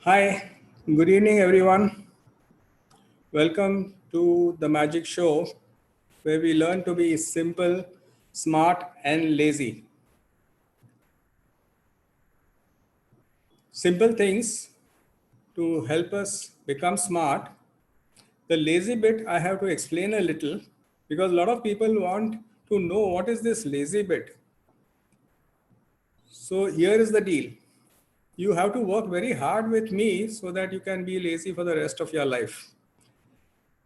Hi, good evening, everyone. Welcome to the Magic Show, where we learn to be simple, smart, and lazy. Simple things to help us become smart. The lazy bit I have to explain a little because a lot of people want to know what is this lazy bit. So here is the deal. You have to work very hard with me so that you can be lazy for the rest of your life.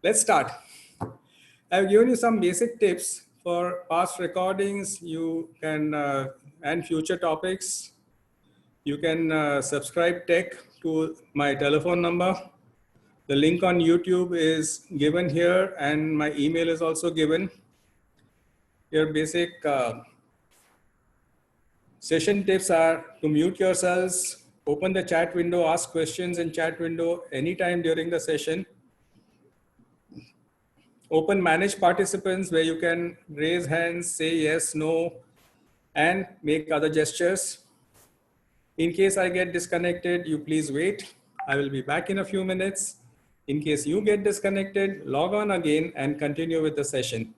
Let's start. I've given you some basic tips for past recordings. You can and future topics. You can subscribe tech to my telephone number. The link on YouTube is given here, and my email is also given. Your basic session tips are to mute yourselves, open the chat window, ask questions in chat window anytime during the session. Open manage participants where you can raise hands, say yes, no, and make other gestures. In case I get disconnected, you please wait. I will be back in a few minutes. In case you get disconnected, log on again and continue with the session.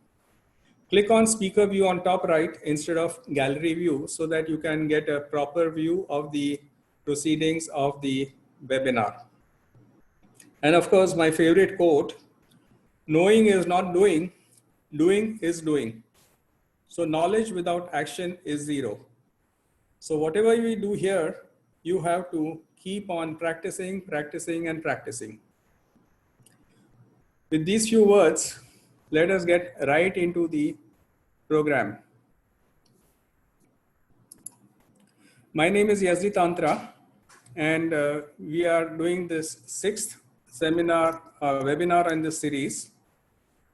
Click on speaker view on top right instead of gallery view so that you can get a proper view of the proceedings of the webinar. And of course, my favorite quote, knowing is not doing is doing. So knowledge without action is zero. So whatever we do here, you have to keep on practicing, practicing, and practicing. With these few words, let us get right into the program. My name is Yazdi Tantra, and we are doing this sixth seminar, webinar in this series,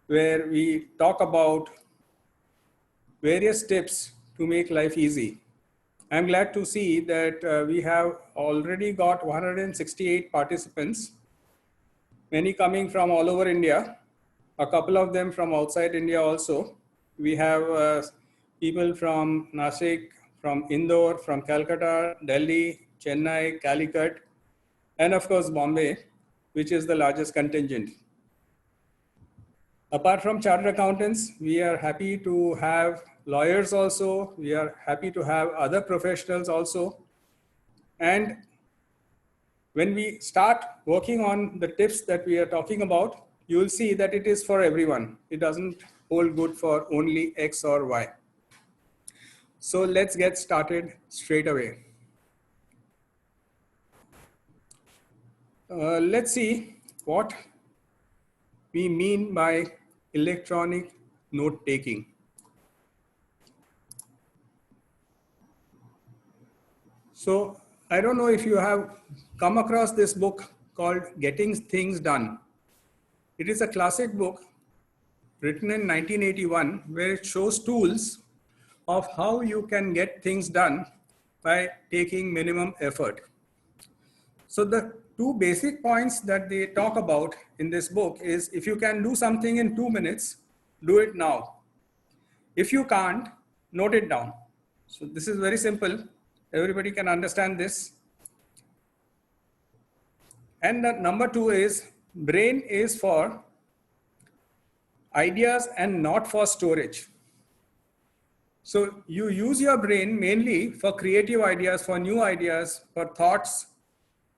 where we talk about various tips to make life easy. I'm glad to see that we have already got 168 participants, many coming from all over India, a couple of them from outside India also. We have people from Nashik, from Indore, from Calcutta, Delhi, Chennai, Calicut, and of course Bombay, which is the largest contingent. Apart from chartered accountants, we are happy to have lawyers also. We are happy to have other professionals also. And when we start working on the tips that we are talking about, you will see that it is for everyone. It doesn't hold good for only X or Y. So let's get started straight away. Let's see what we mean by electronic note taking. So I don't know if you have come across this book called Getting Things Done. It is a classic book written in 1981 where it shows tools of how you can get things done by taking minimum effort. So the two basic points that they talk about in this book is if you can do something in 2 minutes, do it now. If you can't, note it down. So this is very simple. Everybody can understand this. And the number two is brain is for ideas and not for storage. So you use your brain mainly for creative ideas, for new ideas, for thoughts,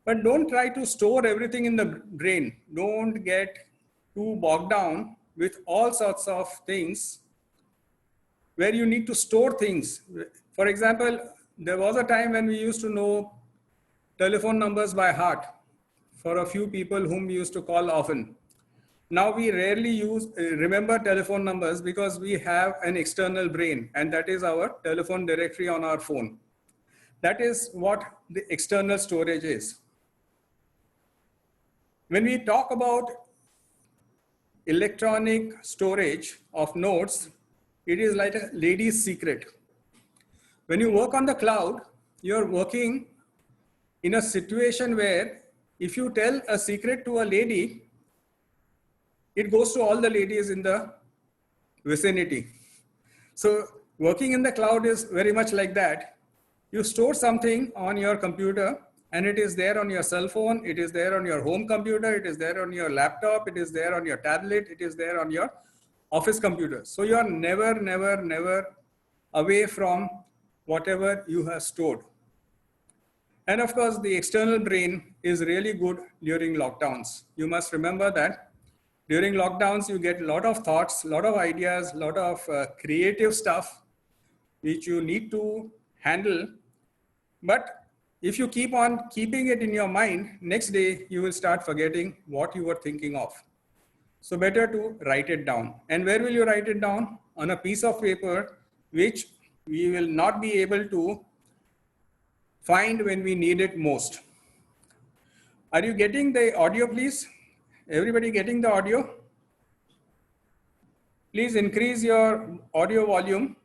but don't try to store everything in the brain. Don't get too bogged down with all sorts of things where you need to store things. For example, there was a time when we used to know telephone numbers by heart for a few people whom we used to call often. Now we rarely remember telephone numbers because we have an external brain, and that is our telephone directory on our phone. That is what the external storage is. When we talk about electronic storage of notes, it is like a lady's secret. When you work on the cloud, you're working in a situation where if you tell a secret to a lady, it goes to all the ladies in the vicinity. So working in the cloud is very much like that. You store something on your computer and it is there on your cell phone, it is there on your home computer, it is there on your laptop, it is there on your tablet, it is there on your office computer. So you are never away from whatever you have stored. And of course, the external brain is really good during lockdowns. You must remember that during lockdowns, you get a lot of thoughts, a lot of ideas, a lot of creative stuff which you need to handle. But if you keep on keeping it in your mind, next day you will start forgetting what you were thinking of. So better to write it down. And where will you write it down? On a piece of paper, which we will not be able to find when we need it most. Are you getting the audio, please? Everybody getting the audio? Please increase your audio volume.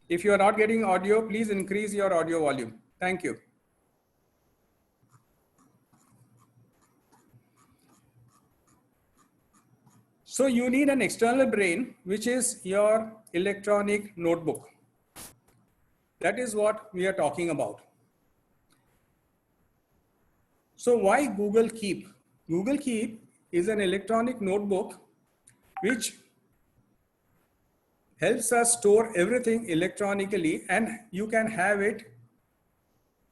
If you are not getting audio, please increase your audio volume. Thank you. So you need an external brain, which is your electronic notebook. That is what we are talking about. So why Google Keep? Google Keep is an electronic notebook which helps us store everything electronically, and you can have it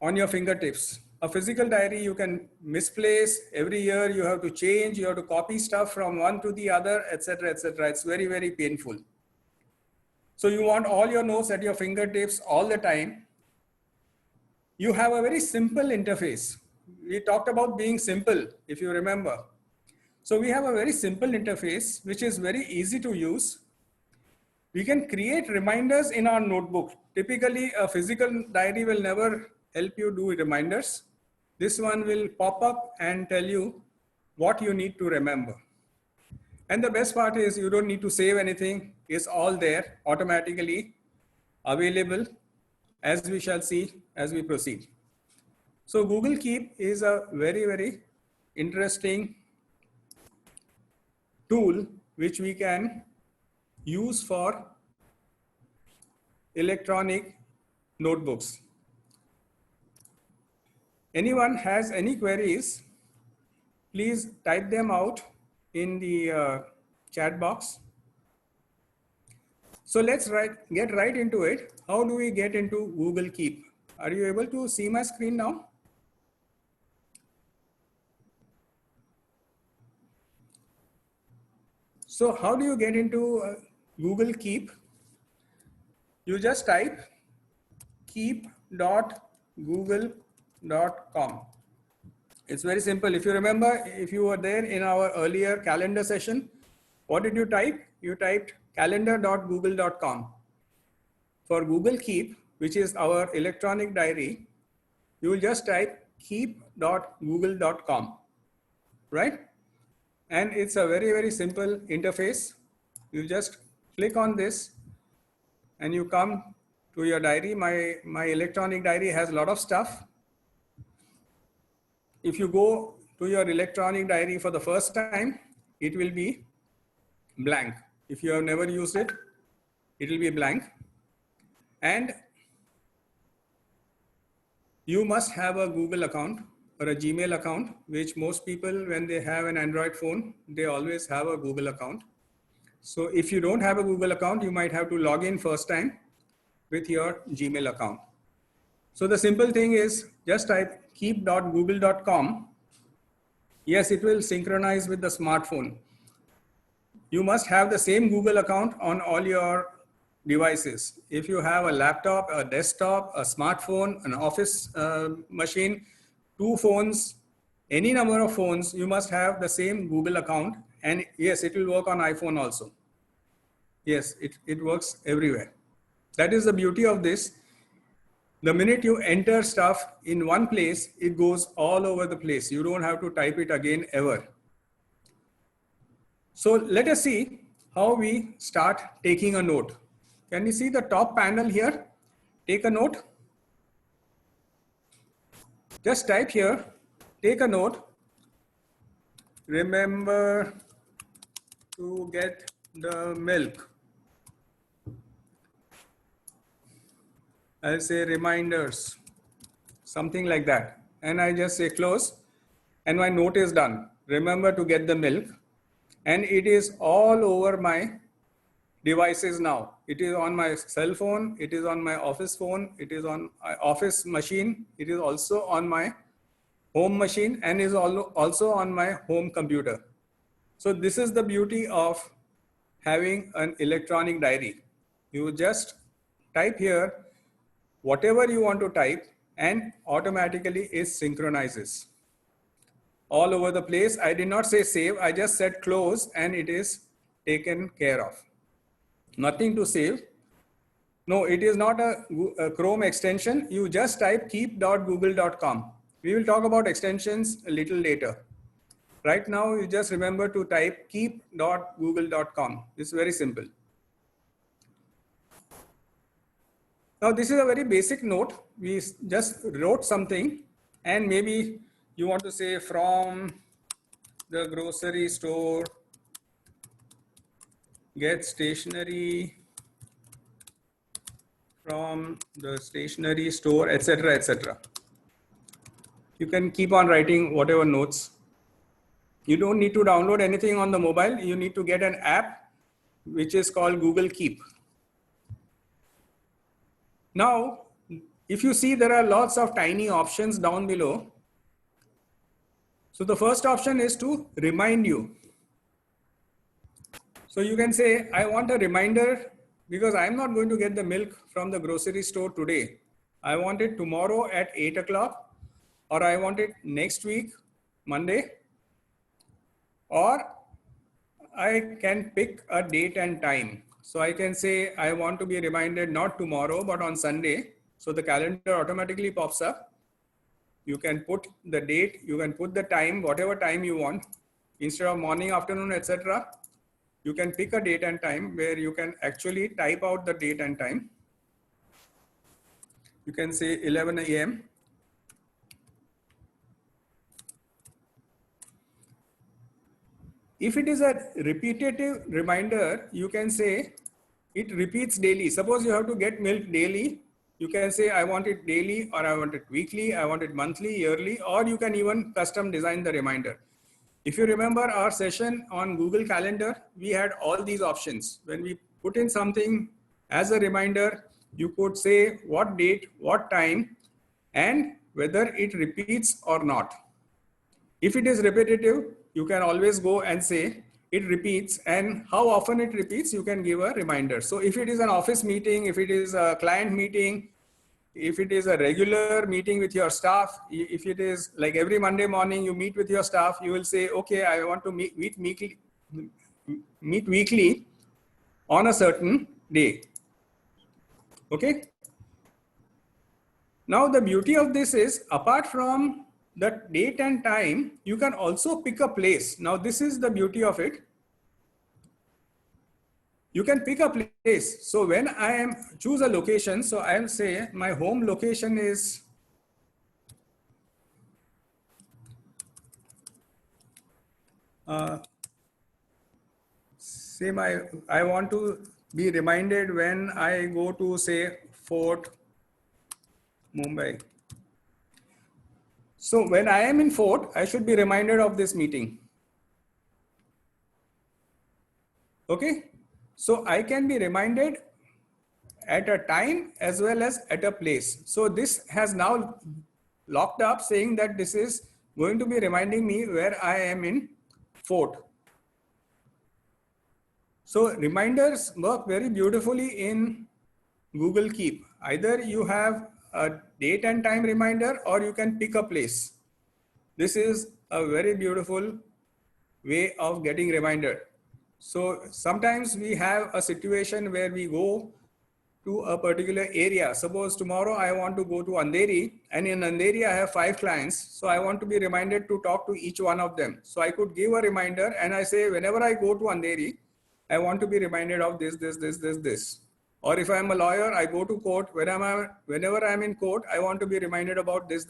on your fingertips. A physical diary you can misplace. Every year you have to change, you have to copy stuff from one to the other, etc., etc. It's very painful. So you want all your notes at your fingertips all the time. You have a very simple interface. We talked about being simple, if you remember. So we have a very simple interface, which is very easy to use. We can create reminders in our notebook. Typically, a physical diary will never help you do reminders. This one will pop up and tell you what you need to remember. And the best part is you don't need to save anything. It's all there, automatically available, as we shall see as we proceed. So Google Keep is a very interesting tool which we can use for electronic notebooks. Anyone has any queries, please type them out in the chat box. So let's get right into it. How do we get into Google Keep? Are you able to see my screen now? So how do you get into Google Keep? You just type keep.google.com. It's very simple. If you remember, if you were there in our earlier calendar session, what did you type? You typed calendar.google.com. For Google Keep, which is our electronic diary, you will just type keep.google.com, right? And it's a very simple interface. You just click on this and you come to your diary. My electronic diary has a lot of stuff. If you go to your electronic diary for the first time, it will be blank. If you have never used it, it will be blank. And you must have a Google account or a Gmail account, which most people, when they have an Android phone, they always have a Google account. So if you don't have a Google account, you might have to log in first time with your Gmail account. So the simple thing is just type keep.google.com. Yes, it will synchronize with the smartphone. You must have the same Google account on all your devices. If you have a laptop, a desktop, a smartphone, an office machine, 2 phones, any number of phones, you must have the same Google account. And yes, it will work on iPhone also. Yes, it works everywhere. That is the beauty of this. The minute you enter stuff in one place, it goes all over the place. You don't have to type it again ever. So let us see how we start taking a note. Can you see the top panel here? Take a note. Just type here, take a note. Remember to get the milk. I'll say reminders, something like that. and I just say close, and my note is done. Remember to get the milk, and it is all over my devices now. It is on my cell phone, it is on my office phone, it is on my office machine, it is also on my home machine, and is also on my home computer. So this is the beauty of having an electronic diary. You just type here whatever you want to type, and automatically it synchronizes all over the place. I did not say save, I just said close, and it is taken care of. Nothing to save. No, it is not a Chrome extension. You just type keep.google.com. We will talk about extensions a little later. Right now, you just remember to type keep.google.com. It's very simple. Now, this is a very basic note. We just wrote something, and maybe you want to say from the grocery store, get stationery from the stationery store, etc., etc. You can keep on writing whatever notes. You don't need to download anything on the mobile. You need to get an app which is called Google Keep. Now, if you see, there are lots of tiny options down below. So the first option is to remind you. So you can say, I want a reminder because I'm not going to get the milk from the grocery store today. I want it tomorrow at 8 o'clock, or I want it next week, Monday, or I can pick a date and time. So I can say, I want to be reminded not tomorrow, but on Sunday. So the calendar automatically pops up. You can put the date, you can put the time, whatever time you want, instead of morning, afternoon, etc. You can pick a date and time where you can actually type out the date and time. You can say 11 a.m. If it is a repetitive reminder, you can say it repeats daily. Suppose you have to get milk daily. You can say, I want it daily, or I want it weekly, I want it monthly, yearly, or you can even custom design the reminder. If you remember our session on Google Calendar, we had all these options. When we put in something as a reminder, you could say what date, what time, and whether it repeats or not. If it is repetitive, you can always go and say it repeats, and how often it repeats, you can give a reminder. So if it is an office meeting, if it is a client meeting, if it is a regular meeting with your staff, if it is like every Monday morning you meet with your staff, you will say, okay, I want to meet weekly on a certain day. Okay. Now the beauty of this is, apart from the date and time, you can also pick a place. Now this is the beauty of it. You can pick a place. So when I choose a location, so I'll say my home location is I want to be reminded when I go to, say, Fort Mumbai. So when I am in Fort, I should be reminded of this meeting. Okay. So I can be reminded at a time as well as at a place. So this has now locked up, saying that this is going to be reminding me where I am in Fort. So reminders work very beautifully in Google Keep. Either you have a date and time reminder, or you can pick a place. This is a very beautiful way of getting reminder. So sometimes we have a situation where we go to a particular area. Suppose tomorrow I want to go to Andheri, and in Andheri I have 5 clients. So I want to be reminded to talk to each one of them. So I could give a reminder, and I say, whenever I go to Andheri, I want to be reminded of this. Or if I'm a lawyer, I go to court. Whenever I'm in court, I want to be reminded about this.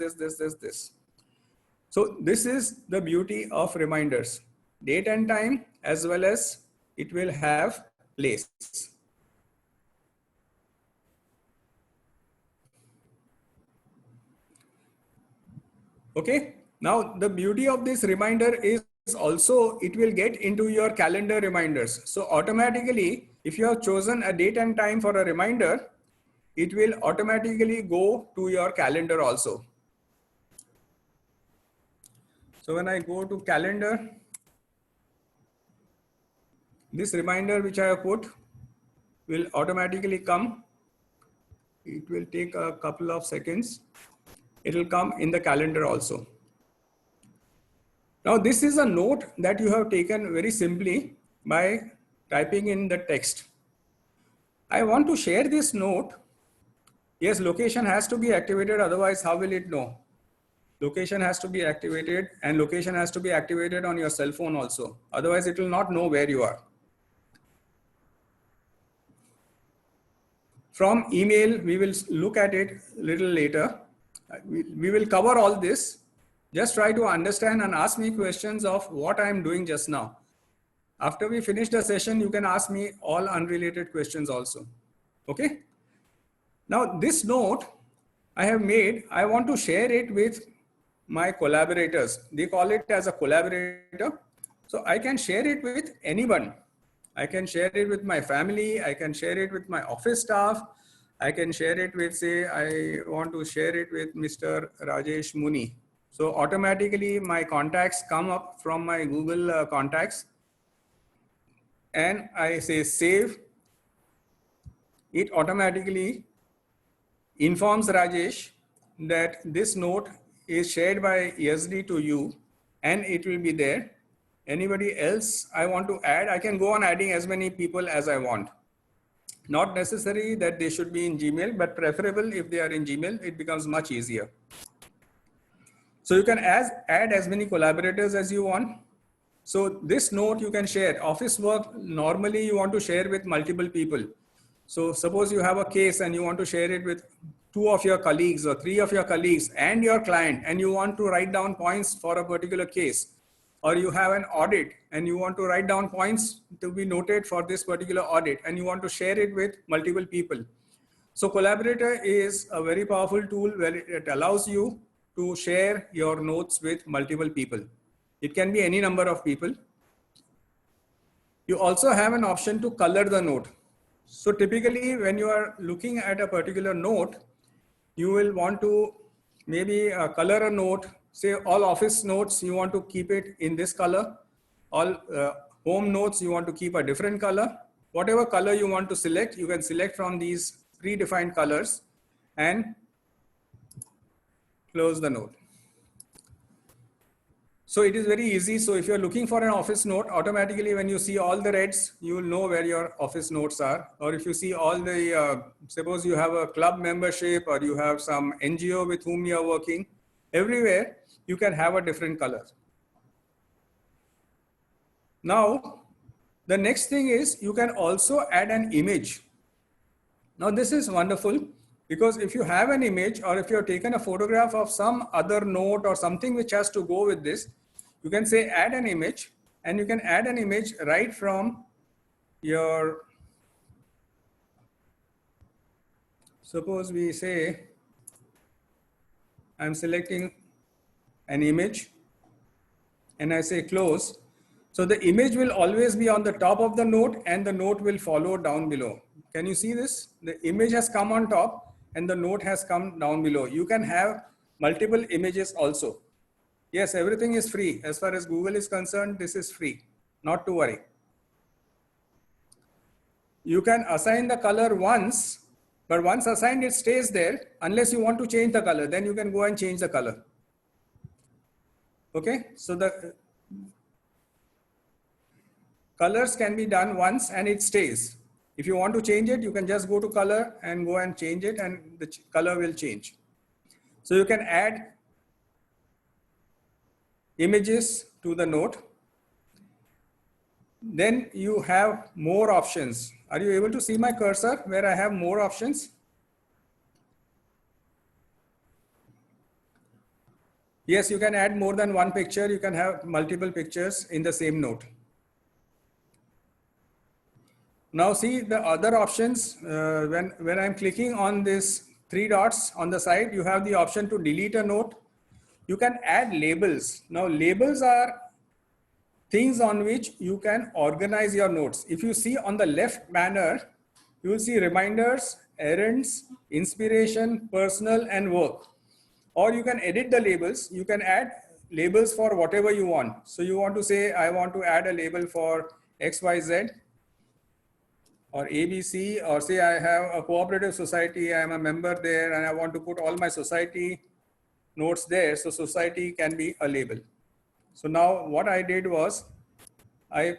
So this is the beauty of reminders. Date and time, as well as it will have place. Okay. Now the beauty of this reminder is also it will get into your calendar reminders. So automatically, if you have chosen a date and time for a reminder, it will automatically go to your calendar also. So when I go to calendar, this reminder which I have put will automatically come. It will take a couple of seconds. It will come in the calendar also. Now this is a note that you have taken very simply by typing in the text. I want to share this note. Yes, location has to be activated, otherwise how will it know? Location has to be activated, and location has to be activated on your cell phone also. Otherwise it will not know where you are. From email, we will look at it a little later. We will cover all this. Just try to understand and ask me questions of what I am doing just now. After we finish the session, you can ask me all unrelated questions also. Okay. Now this note I have made, I want to share it with my collaborators. They call it as a collaborator. So I can share it with anyone. I can share it with my family. I can share it with my office staff. I can share it with, say, I want to share it with Mr. Rajesh Muni. So automatically my contacts come up from my Google contacts, and I say save. It automatically informs Rajesh that this note is shared by ESD to you, and it will be there. Anybody else I want to add, I can go on adding as many people as I want. Not necessary that they should be in Gmail, but preferable if they are in Gmail, it becomes much easier. So you can add as many collaborators as you want. So this note you can share. Office work, normally you want to share with multiple people. So suppose you have a case and you want to share it with 2 of your colleagues or 3 of your colleagues and your client, and you want to write down points for a particular case, or you have an audit and you want to write down points to be noted for this particular audit, and you want to share it with multiple people. So collaborator is a very powerful tool where it allows you to share your notes with multiple people. It can be any number of people. You also have an option to color the note. So typically when you are looking at a particular note, you will want to maybe color a note. Say all office notes, you want to keep it in this color. All home notes, you want to keep a different color. Whatever color you want to select, you can select from these predefined colors and close the note. So it is very easy. So if you're looking for an office note, automatically when you see all the reds, you will know where your office notes are. Or if you see all the, suppose you have a club membership or you have some NGO with whom you are working, everywhere you can have a different color. Now, the next thing is you can also add an image. Now this is wonderful because if you have an image or if you have taken a photograph of some other note or something which has to go with this, you can say add an image, and you can add an image right from your, suppose we say I'm selecting an image and I say close. So the image will always be on the top of the note and the note will follow down below. Can you see this? The image has come on top and the note has come down below. You can have multiple images also. Yes, everything is free. As far as Google is concerned, this is free. Not to worry. You can assign the color once, but once assigned, it stays there unless you want to change the color. Then you can go and change the color. Okay, so the colors can be done once and it stays. If you want to change it, you can just go to color and go and change it, and the color will change. So you can add images to the note. Then you have more options. Are you able to see my cursor where I have more options? Yes, you can add more than one picture. You can have multiple pictures in the same note. Now see the other options. When I'm clicking on this 3 dots on the side, you have the option to delete a note. You can add labels. Now labels are things on which you can organize your notes. If you see on the left banner, you will see reminders, errands, inspiration, personal, and work. Or you can edit the labels. You can add labels for whatever you want. So you want to say, I want to add a label for XYZ or ABC, or say I have a cooperative society, I am a member there, and I want to put all my society notes there. So society can be a label. So now what I did was, I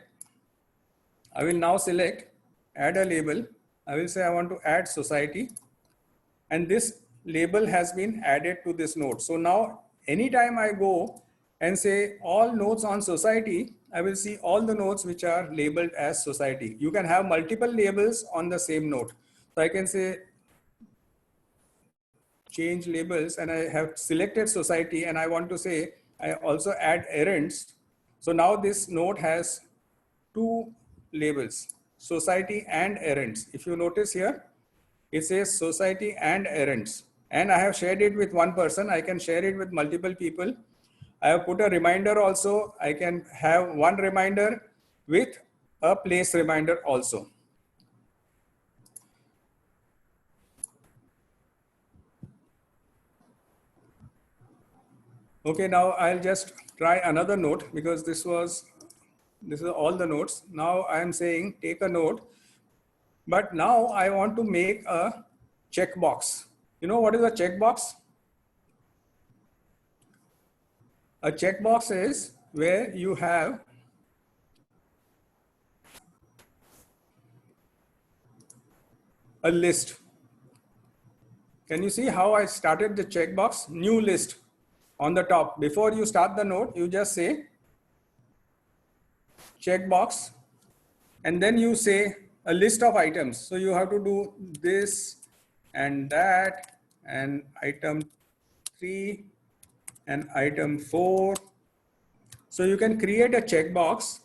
will now select add a label. I will say I want to add society, and this label has been added to this note. So now anytime I go and say all notes on society, I will see all the notes which are labeled as society. You can have multiple labels on the same note. So I can say change labels, and I have selected society, and I want to say I also add errands. So now this note has two labels, society and errands. If you notice here, it says society and errands, and I have shared it with one person. I can share it with multiple people. I have put a reminder also. I can have one reminder with a place reminder also. Okay, now I'll just try another note, because this is all the notes. Now I am saying take a note, but now I want to make a checkbox. You know what is a checkbox? A checkbox is where you have a list. Can you see how I started the checkbox? New list on the top. Before you start the note, you just say checkbox, and then you say a list of items. So you have to do this and that, and item 3 and item 4. So you can create a checkbox.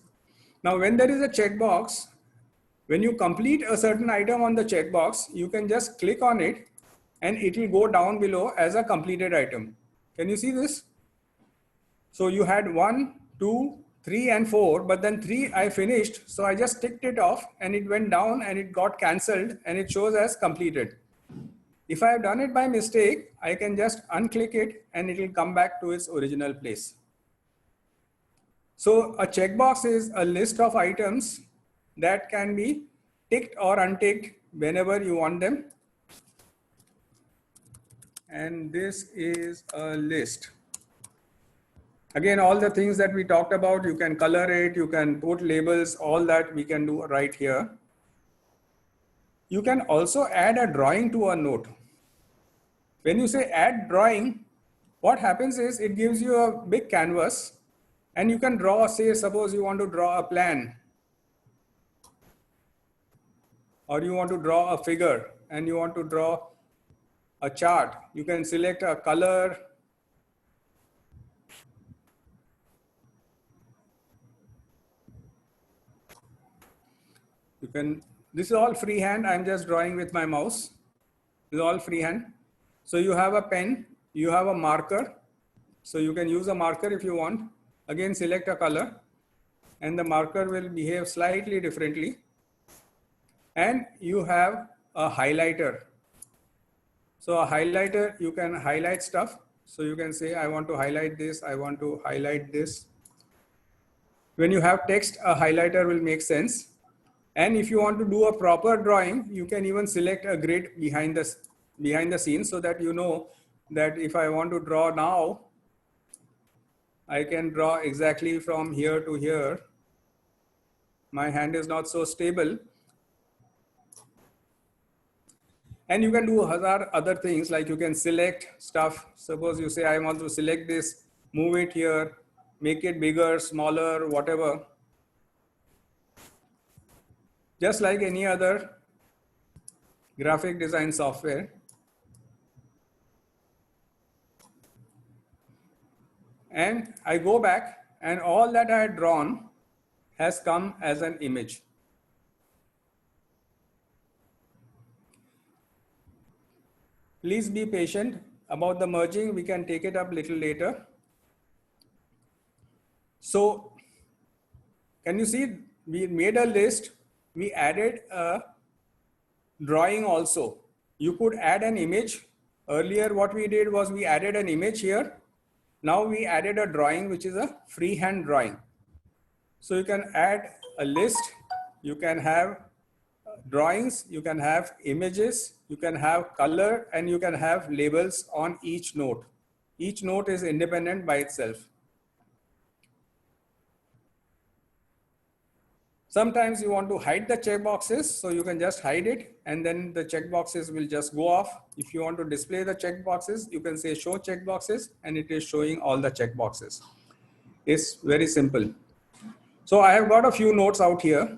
Now, when there is a checkbox, when you complete a certain item on the checkbox, you can just click on it and it will go down below as a completed item. Can you see this? So you had 1, 2, 3, and 4, but then 3 I finished. So I just ticked it off and it went down and it got cancelled and it shows as completed. If I have done it by mistake, I can just unclick it and it will come back to its original place. So a checkbox is a list of items that can be ticked or unticked whenever you want them. And this is a list. Again, all the things that we talked about, you can color it, you can put labels, all that we can do right here. You can also add a drawing to a note. When you say add drawing, what happens is it gives you a big canvas and you can draw, say, suppose you want to draw a plan, or you want to draw a figure and you want to draw a chart. You can select a color. You can, this is all freehand. I'm just drawing with my mouse. This is all freehand. So you have a pen, you have a marker. So you can use a marker if you want. Again, select a color and the marker will behave slightly differently. And you have a highlighter. So a highlighter, you can highlight stuff. So you can say, I want to highlight this, I want to highlight this. When you have text, a highlighter will make sense. And if you want to do a proper drawing, you can even select a grid behind the scenes, so that you know that if I want to draw now, I can draw exactly from here to here. My hand is not so stable. And you can do other things, like you can select stuff. Suppose you say, I want to select this, move it here, make it bigger, smaller, whatever. Just like any other graphic design software. And I go back and all that I had drawn has come as an image. Please be patient about the merging. We can take it up a little later. So can you see, we made a list, we added a drawing also. You could add an image. Earlier what we did was we added an image here. Now we added a drawing, which is a freehand drawing. So you can add a list, you can have drawings, you can have images, you can have color, and you can have labels on each note. Each note is independent by itself. Sometimes you want to hide the checkboxes, so you can just hide it and then the checkboxes will just go off. If you want to display the checkboxes, you can say show checkboxes and it is showing all the checkboxes. It's very simple. So I have got a few notes out here.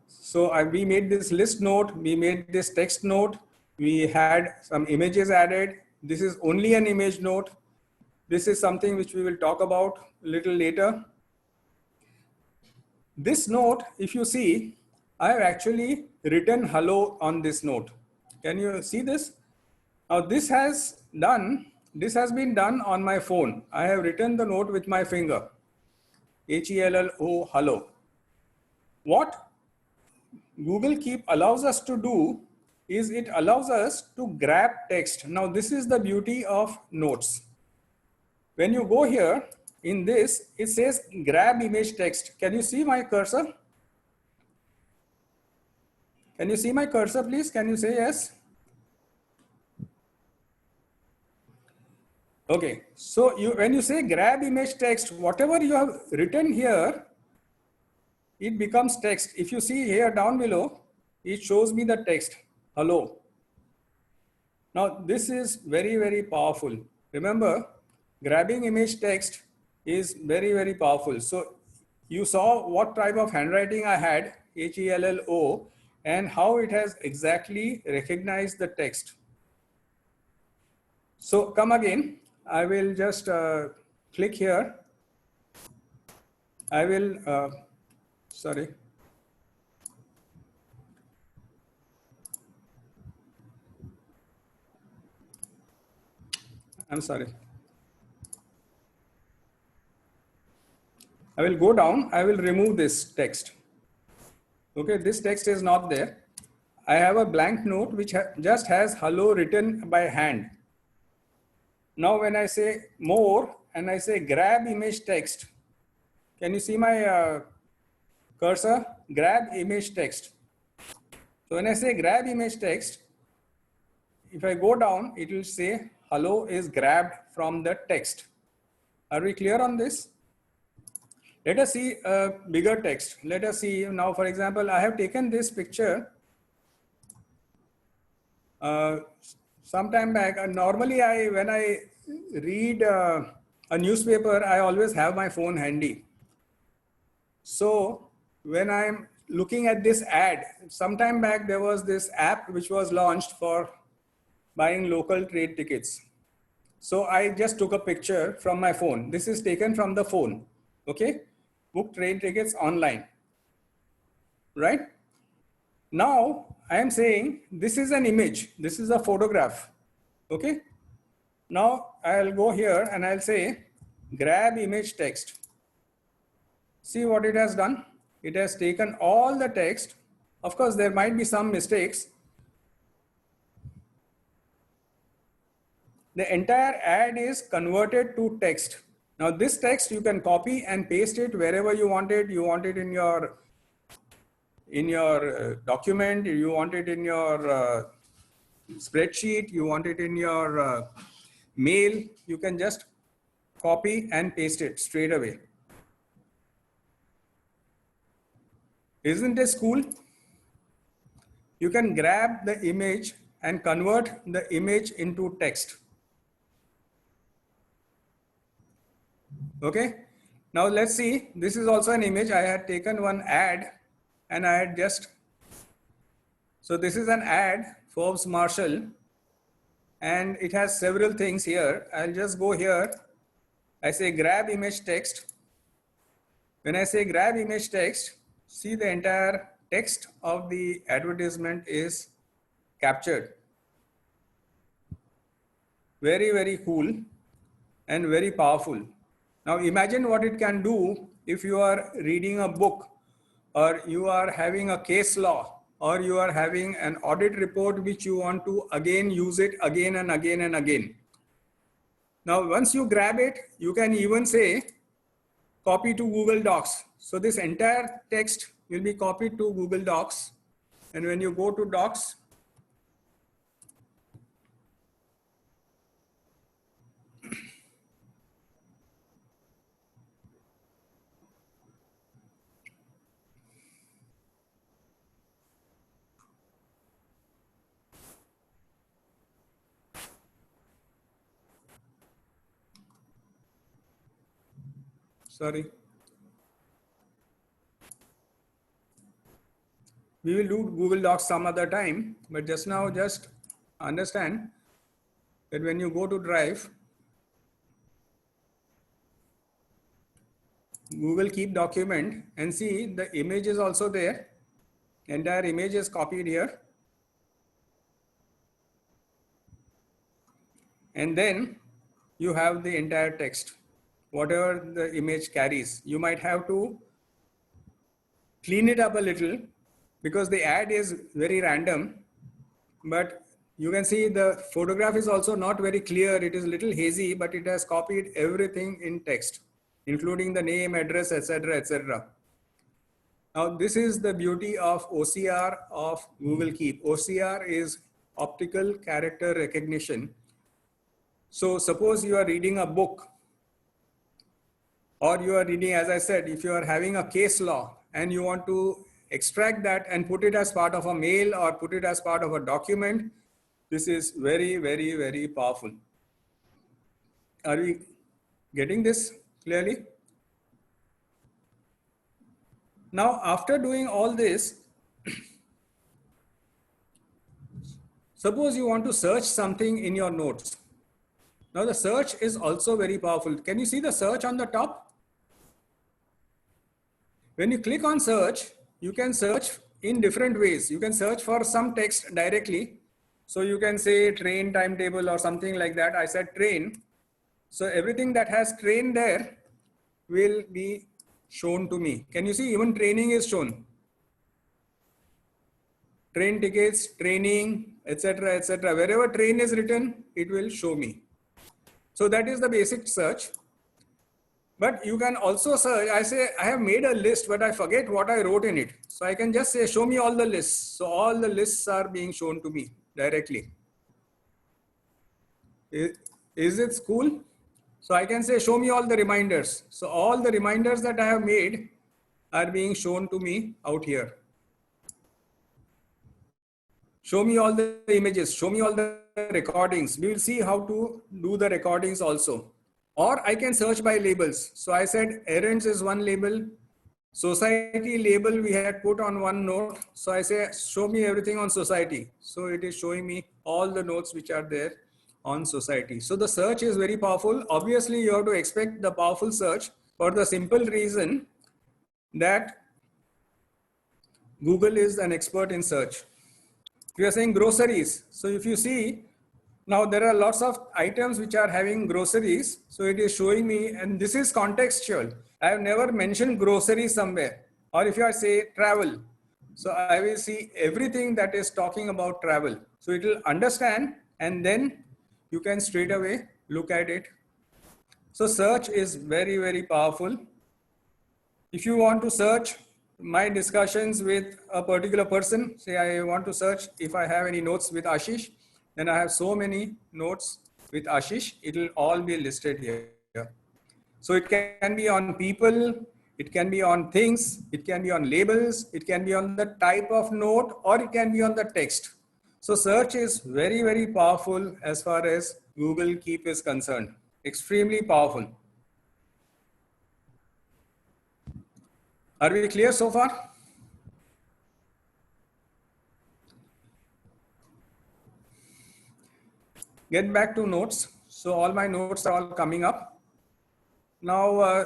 So we made this list note, we made this text note, we had some images added. This is only an image note. This is something which we will talk about a little later. This note, if you see, I have actually written hello on this note. Can you see this? Now this has been done on my phone. I have written the note with my finger. HELLO, hello. What Google Keep allows us to do is it allows us to grab text. Now this is the beauty of notes. When you go here in this, it says grab image text. Can you see my cursor? Can you see my cursor, please? Can you say yes? Okay, so when you say grab image text, whatever you have written here, it becomes text. If you see here down below, it shows me the text, hello. Now this is very, very powerful. Remember, grabbing image text is very, very powerful. So you saw what type of handwriting I had, HELLO, and how it has exactly recognized the text. So come again, I will just click here. I will, sorry. I'm sorry. I will go down, I will remove this text. Okay, this text is not there. I have a blank note which just has hello written by hand. Now when I say more and I say grab image text, can you see my cursor? Grab image text. So when I say grab image text, if I go down, it will say hello is grabbed from the text. Are we clear on this? Let us see a bigger text. Let us see now, for example, I have taken this picture some time back. Normally, when I read a newspaper, I always have my phone handy. So when I'm looking at this ad, some time back, there was this app which was launched for buying local train tickets. So I just took a picture from my phone. This is taken from the phone. Okay. Book train tickets online. Right? Now I am saying this is an image. This is a photograph. Okay. Now I'll go here and I'll say grab image text. See what it has done? It has taken all the text. Of course, there might be some mistakes. The entire ad is converted to text. Now this text you can copy and paste it wherever you want it. You want it in your document, you want it in your spreadsheet, you want it in your mail, you can just copy and paste it straight away. Isn't this cool? You can grab the image and convert the image into text. Okay, now let's see, this is also an image. I had taken one ad and I had just, so this is an ad, Forbes Marshall, and it has several things here. I'll just go here. I say grab image text. When I say grab image text, see the entire text of the advertisement is captured. Very, very cool and very powerful. Now imagine what it can do if you are reading a book, or you are having a case law, or you are having an audit report which you want to again use it again and again and again. Now, once you grab it, you can even say copy to Google Docs. So this entire text will be copied to Google Docs. And when you go to Docs, sorry, we will do Google Docs some other time, but just now just understand that when you go to Drive, Google Keep document, and see the image is also there. Entire image is copied here. And then you have the entire text, whatever the image carries. You might have to clean it up a little because the ad is very random, but you can see the photograph is also not very clear. It is a little hazy, but it has copied everything in text, including the name, address, etc., etc. Now, this is the beauty of OCR of Google Keep. OCR is optical character recognition. So suppose you are reading a book, or you are reading, as I said, if you are having a case law and you want to extract that and put it as part of a mail or put it as part of a document, this is very, very, very powerful. Are we getting this clearly? Now, after doing all this, suppose you want to search something in your notes. Now, the search is also very powerful. Can you see the search on the top? When you click on search, you can search in different ways. You can search for some text directly. So you can say train timetable or something like that. I said train. So everything that has train there will be shown to me. Can you see even training is shown? Train tickets, training, etc., etc. Wherever train is written, it will show me. So that is the basic search. But you can also search. I say I have made a list, but I forget what I wrote in it. So I can just say, show me all the lists. So all the lists are being shown to me directly. Is it school? So I can say, show me all the reminders. So all the reminders that I have made are being shown to me out here. Show me all the images, show me all the recordings. We will see how to do the recordings also. Or I can search by labels. So I said errands is one label. Society label we had put on one note. So I say, show me everything on society. So it is showing me all the notes which are there on society. So the search is very powerful. Obviously, you have to expect the powerful search for the simple reason that Google is an expert in search. We are saying groceries. So if you see, now there are lots of items which are having groceries. So it is showing me, and this is contextual. I have never mentioned groceries somewhere. Or if I say travel, so I will see everything that is talking about travel. So it will understand, and then you can straight away look at it. So search is very, very powerful. If you want to search my discussions with a particular person, say I want to search if I have any notes with Ashish, then I have so many notes with Ashish, it will all be listed here. So it can be on people, it can be on things, it can be on labels, it can be on the type of note, or it can be on the text. So search is very, very powerful as far as Google Keep is concerned. Extremely powerful. Are we clear so far? Get back to notes. So all my notes are all coming up. Now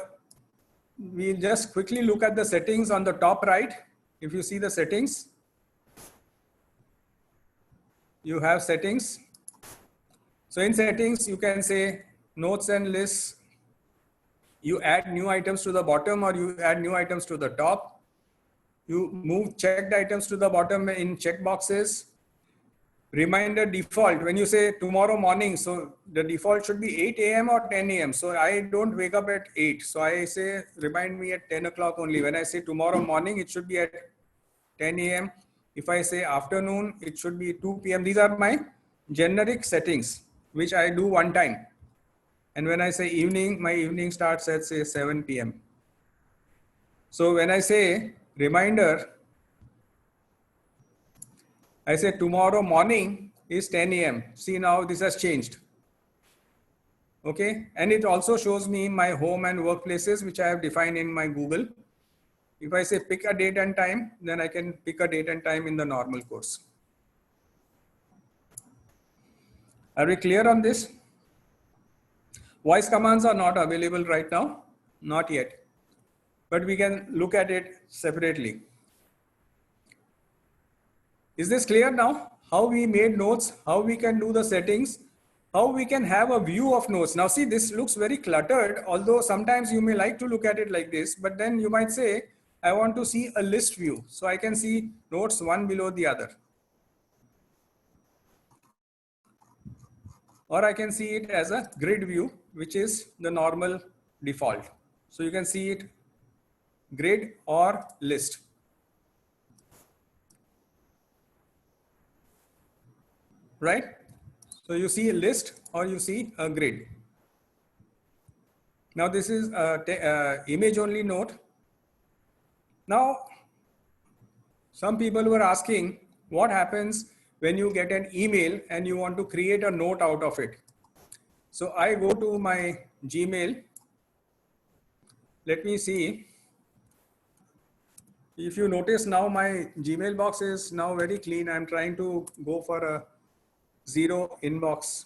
we'll just quickly look at the settings on the top right. If you see the settings, you have settings. So in settings, you can say notes and lists. you add new items to the bottom or you add new items to the top. You move checked items to the bottom in checkboxes. Reminder default, when you say tomorrow morning, so the default should be 8 a.m. or 10 a.m. So I don't wake up at 8. So I say, remind me at 10 o'clock only. When I say tomorrow morning, it should be at 10 a.m. If I say afternoon, it should be 2 p.m. These are my generic settings, which I do one time. And when I say evening, my evening starts at say 7 p.m. So when I say reminder, I say tomorrow morning is 10 a.m. See, now this has changed. Okay. And it also shows me my home and workplaces, which I have defined in my Google. If I say pick a date and time, then I can pick a date and time in the normal course. Are we clear on this? Voice commands are not available right now. Not yet. But we can look at it separately. Is this clear now? How we made notes, how we can do the settings, how we can have a view of notes. Now see, this looks very cluttered, although sometimes you may like to look at it like this, but then you might say, I want to see a list view. So I can see notes one below the other. Or I can see it as a grid view, which is the normal default. So you can see it grid or list. Right? So you see a list or you see a grid. Now this is a image only note. Now, some people were asking what happens when you get an email and you want to create a note out of it. So I go to my Gmail. Let me see. If you notice now, my Gmail box is now very clean. I'm trying to go for a zero inbox.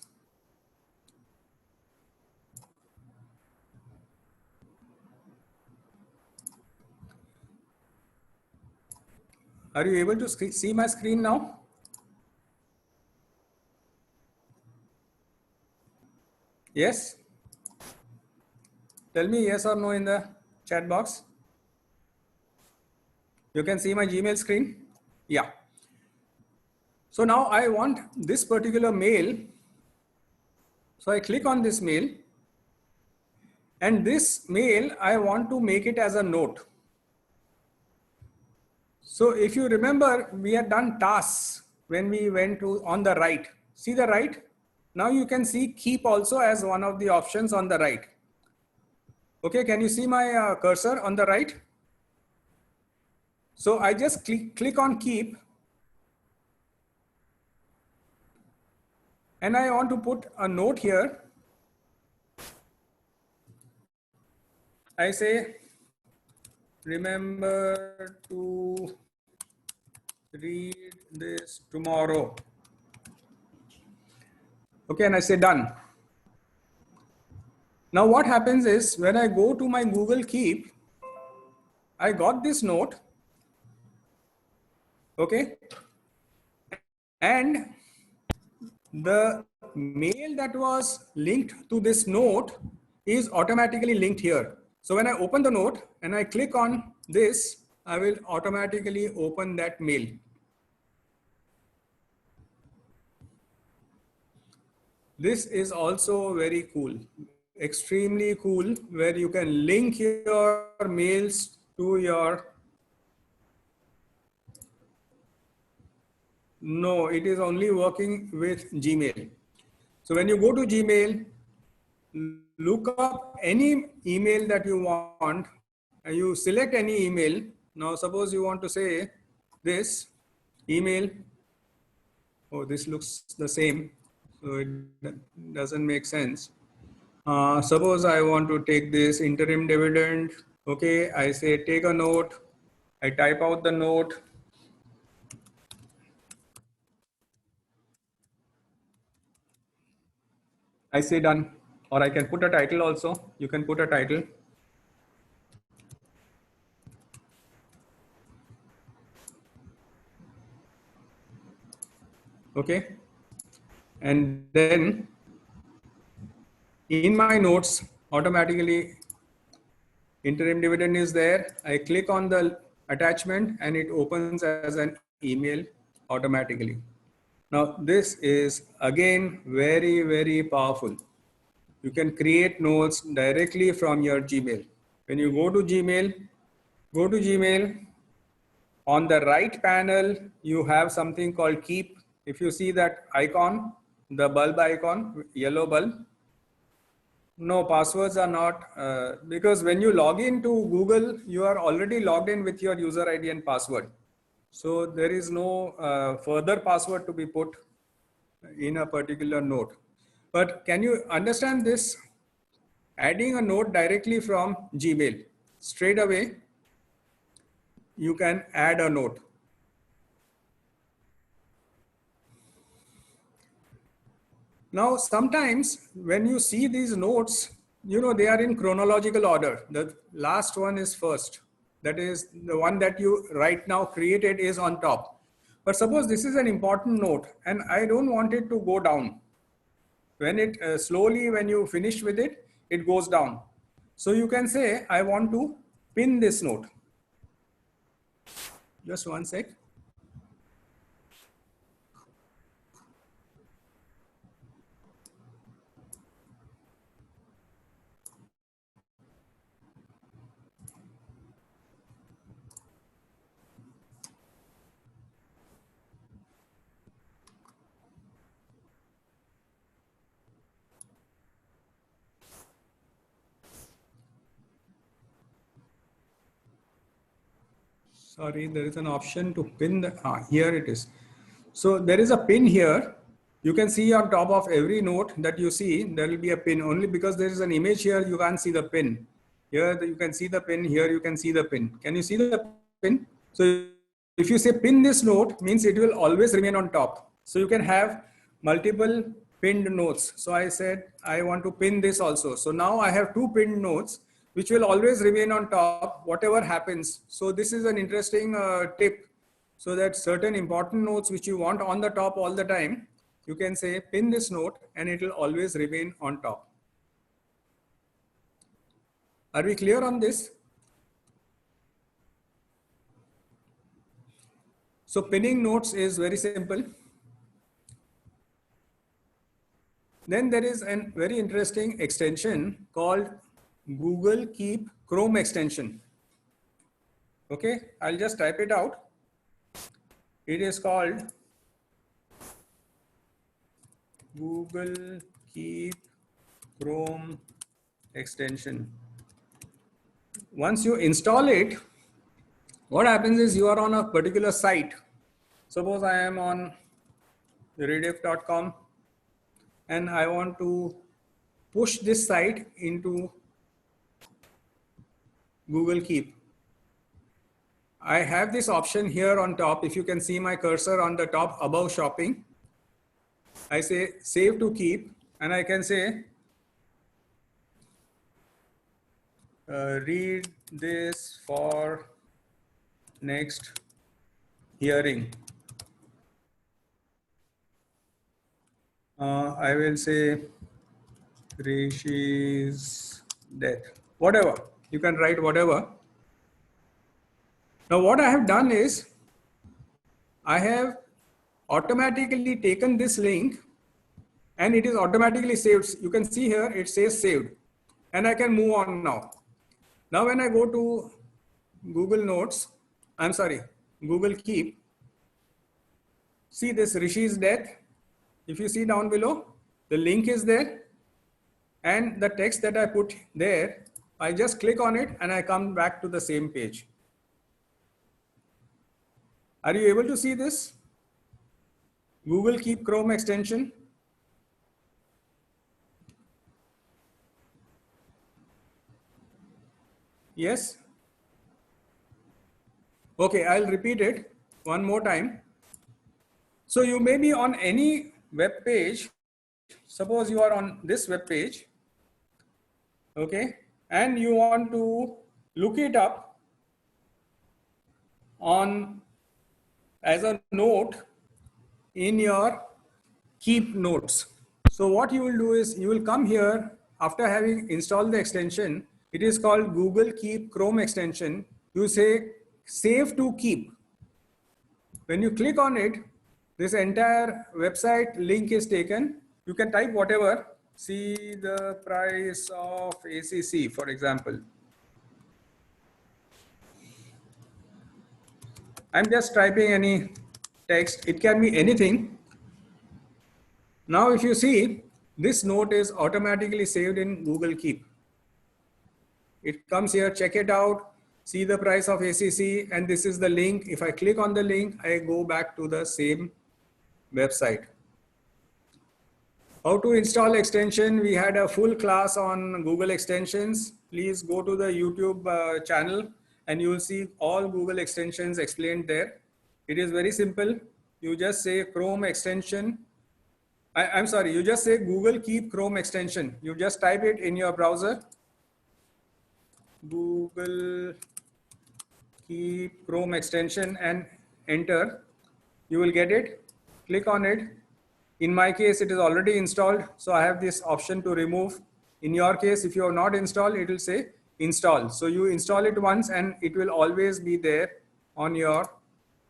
Are you able to see my screen now? Yes? Tell me yes or no in the chat box. You can see my Gmail screen? Yeah. So now I want this particular mail. So I click on this mail. And this mail, I want to make it as a note. So if you remember, we had done tasks when we went to on the right. See the right? Now you can see keep also as one of the options on the right. Okay, can you see my cursor on the right? So I just click on keep. And I want to put a note here. I say, remember to read this tomorrow. Okay, and I say done. Now what happens is when I go to my Google Keep, I got this note. Okay. And the mail that was linked to this note is automatically linked here. So when I open the note and I click on this, I will automatically open that mail. This is also very cool, extremely cool, where you can link your mails to your. No, it is only working with Gmail. So when you go to Gmail, look up any email that you want and you select any email. Now, suppose you want to say this email. Oh, this looks the same. So it doesn't make sense. Suppose I want to take this interim dividend. Okay, I say take a note. I type out the note. I say done, or I can put a title also. You can put a title. Okay. And then in my notes, automatically Interim dividend is there. I click on the attachment and it opens as an email automatically. Now this is again very, very powerful. You can create notes directly from your Gmail. When you go to Gmail, on the right panel, you have something called Keep. If you see that icon, the bulb icon, yellow bulb, no, passwords are not, because when you log into Google, you are already logged in with your user ID and password. So there is no further password to be put in a particular note. But can you understand this? Adding a note directly from Gmail, straight away, you can add a note. Now, sometimes when you see these notes, you know, they are in chronological order. The last one is first. That is the one that you right now created is on top. But suppose this is an important note and I don't want it to go down. When it slowly, when you finish with it, it goes down. So you can say, I want to pin this note. Just one sec. Sorry, there is an option to pin the, here it is. So there is a pin here. You can see on top of every note that you see, there will be a pin. Only because there is an image here, you can't see the pin. Here you can see the pin, here you can see the pin. Can you see the pin? So if you say pin this note, means it will always remain on top. So you can have multiple pinned notes. So I said, I want to pin this also. So now I have two pinned notes, which will always remain on top, whatever happens. So this is an interesting tip. So that certain important notes which you want on the top all the time, you can say pin this note and it will always remain on top. Are we clear on this? So pinning notes is very simple. Then there is a very interesting extension called Google Keep Chrome extension. Okay, I'll just type it out. It is called Google Keep Chrome extension. Once you install it, what happens is you are on a particular site. Suppose I am on rediff.com and I want to push this site into Google Keep. I have this option here on top. If you can see my cursor on the top above shopping, I say save to keep and I can say read this for next hearing. I will say Rishi's death, whatever. You can write whatever. Now what I have done is I have automatically taken this link and it is automatically saved. You can see here it says saved and I can move on now. Now when I go to Google Notes, Google Keep, see this Rishi's death. If you see down below, the link is there and the text that I put there, I just click on it and I come back to the same page. Are you able to see this? Google Keep Chrome extension. Yes? Okay, I'll repeat it one more time. So you may be on any web page. Suppose you are on this web page, okay, and you want to look it up on as a note in your Keep Notes. So what you will do is you will come here after having installed the extension. It is called Google Keep Chrome extension. You say save to keep. When you click on it, this entire website link is taken. You can type whatever. See the price of ACC, for example. I'm just typing any text. It can be anything. Now, if you see, this note is automatically saved in Google Keep. It comes here, check it out, see the price of ACC, and this is the link. If I click on the link, I go back to the same website. How to install extension? We had a full class on Google extensions. Please go to the YouTube channel and you will see all Google extensions explained there. It is very simple. You just say Chrome extension. I'm sorry, you just say Google Keep Chrome extension. You just type it in your browser. Google Keep Chrome extension and enter. You will get it. Click on it. In my case, it is already installed. So I have this option to remove. In your case, if you have not installed, it will say install. So you install it once and it will always be there on your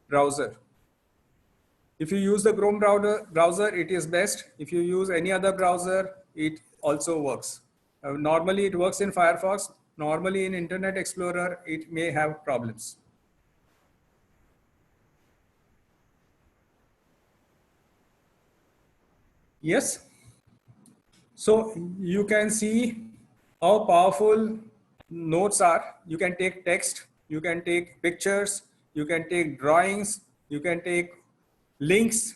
browser. If you use the Chrome browser, it is best. If you use any other browser, it also works. Normally it works in Firefox. Normally in Internet Explorer, it may have problems. Yes. So you can see how powerful notes are. You can take text, you can take pictures, you can take drawings, you can take links.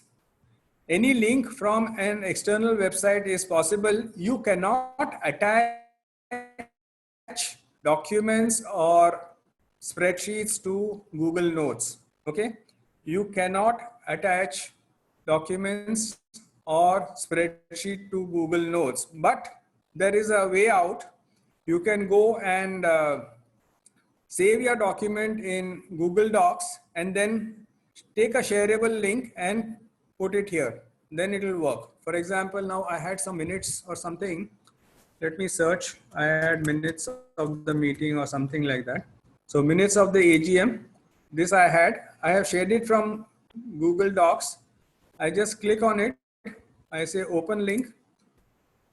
Any link from an external website is possible. You cannot attach documents or spreadsheets to Google Notes. Okay. You cannot attach documents or spreadsheet to Google Notes, but there is a way out. You can go and save your document in Google Docs and then take a shareable link and put it here. Then it will work. For example, now I had some minutes or something. Let me search. I had minutes of the meeting or something like that. So minutes of the AGM. This I have shared it from Google Docs. I just click on it. I say open link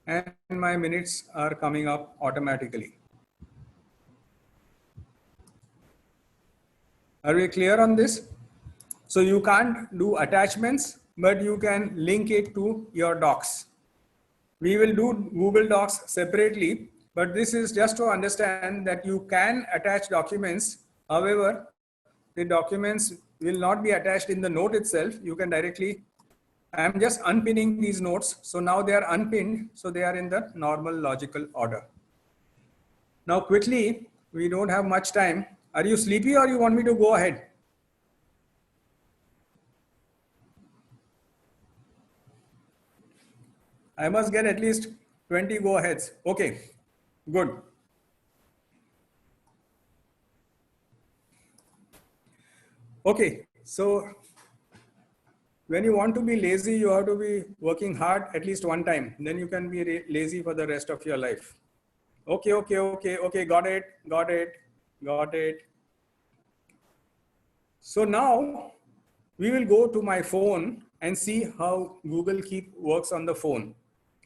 and my minutes are coming up automatically. Are we clear on this? So you can't do attachments, but you can link it to your docs. We will do Google Docs separately, but this is just to understand that you can attach documents. However, the documents will not be attached in the note itself. You can directly, I'm just unpinning these notes. So now they are unpinned. So they are in the normal logical order. Now quickly, we don't have much time. Are you sleepy or you want me to go ahead? I must get at least 20 go aheads. Okay, good. Okay, so when you want to be lazy, you have to be working hard at least one time. Then you can be lazy for the rest of your life. Okay, got it. So now we will go to my phone and see how Google Keep works on the phone.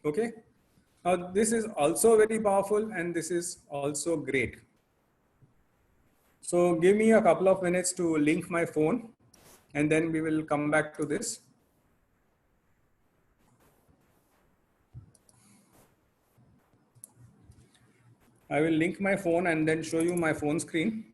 Okay. Now this is also very powerful and this is also great. So give me a couple of minutes to link my phone and then we will come back to this. I will link my phone and then show you my phone screen.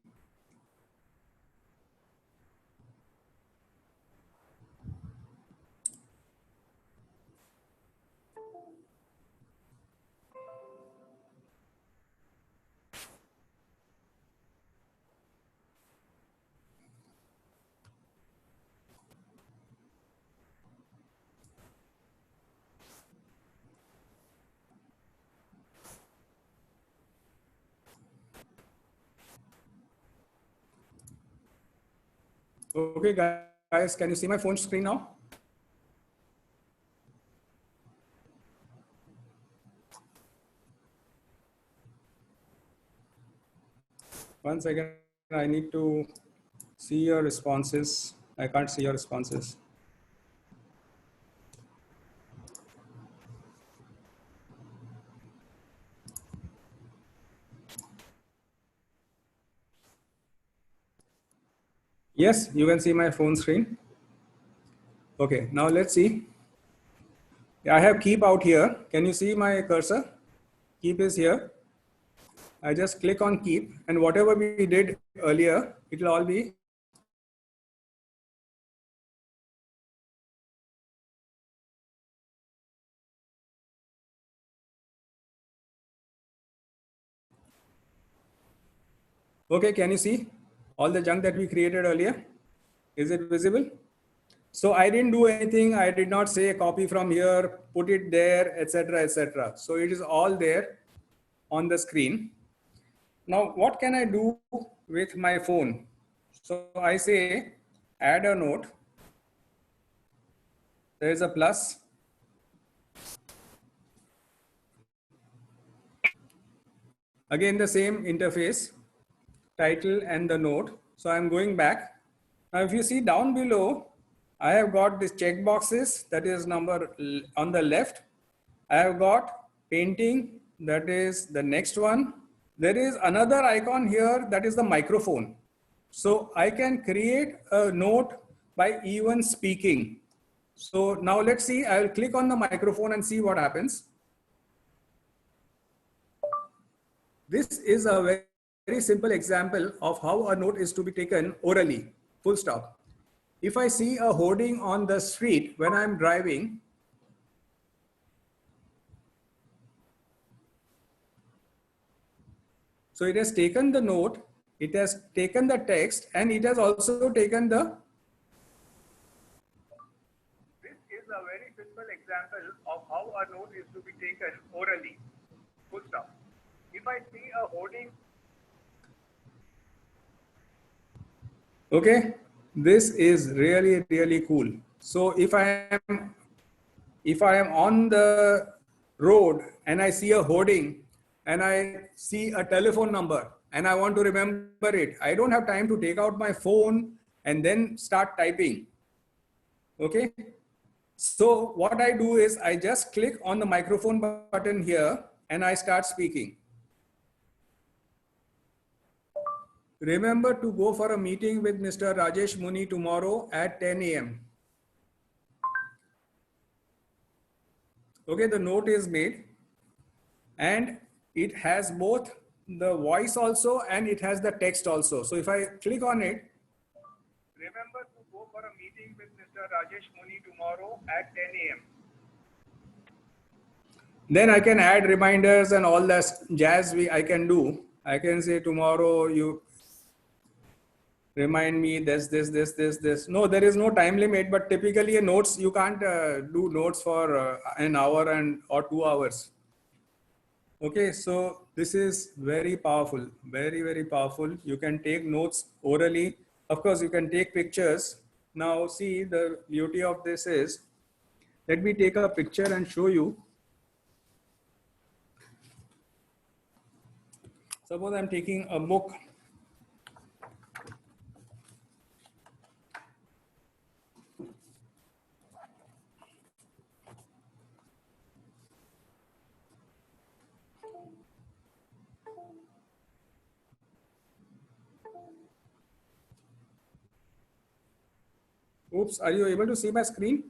Okay, guys, can you see my phone screen now? 1 second. I need to see your responses. I can't see your responses. Yes, you can see my phone screen. Okay, now let's see. I have keep out here. Can you see my cursor? Keep is here. I just click on keep, and whatever we did earlier, it will all be. Okay, can you see all the junk that we created earlier? Is it visible? So I didn't do anything. I did not say copy from here, put it there, etc., etc. So it is all there on the screen. Now, what can I do with my phone? So I say add a note. There is a plus. Again, the same interface, title and the note. So I'm going back. Now, if you see down below, I have got these check boxes, that is number on the left. I have got painting, that is the next one. There is another icon here, that is the microphone. So I can create a note by even speaking. So now let's see, I will click on the microphone and see what happens. This is a very simple example of how a note is to be taken orally, full stop. If I see a hoarding on the street when I'm driving, so it has taken the note, it has taken the text, and it has also taken the. This is a very simple example of how a note is to be taken orally, full stop. If I see a hoarding. Okay, this is really, really cool. So if I am on the road and I see a hoarding and I see a telephone number and I want to remember it, I don't have time to take out my phone and then start typing. Okay. So what I do is I just click on the microphone button here and I start speaking. Remember to go for a meeting with Mr. Rajesh Muni tomorrow at 10 a.m. Okay, the note is made and it has both the voice also and it has the text also. So if I click on it, remember to go for a meeting with Mr. Rajesh Muni tomorrow at 10 a.m. Then I can add reminders and all that jazz I can do. I can say tomorrow you remind me this. No, there is no time limit, but typically notes, you can't do notes for an hour or 2 hours. Okay, so this is very powerful, very, very powerful. You can take notes orally. Of course, you can take pictures. Now see, the beauty of this is, let me take a picture and show you. Suppose I'm taking a book. Oops, are you able to see my screen?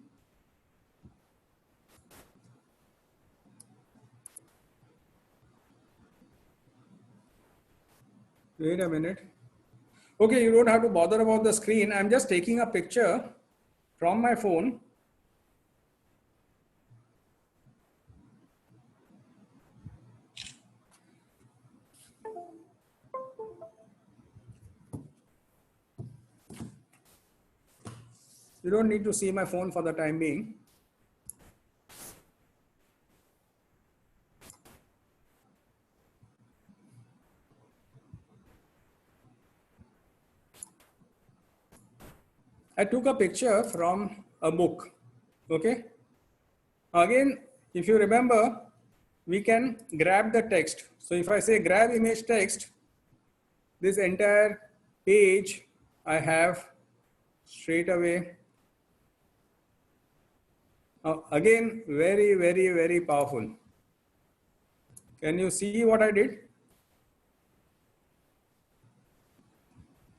Wait a minute. Okay, you don't have to bother about the screen. I'm just taking a picture from my phone. You don't need to see my phone for the time being. I took a picture from a book. Okay. Again, if you remember, we can grab the text. So if I say grab image text, this entire page I have straight away. Again, very, very, very powerful. Can you see what I did?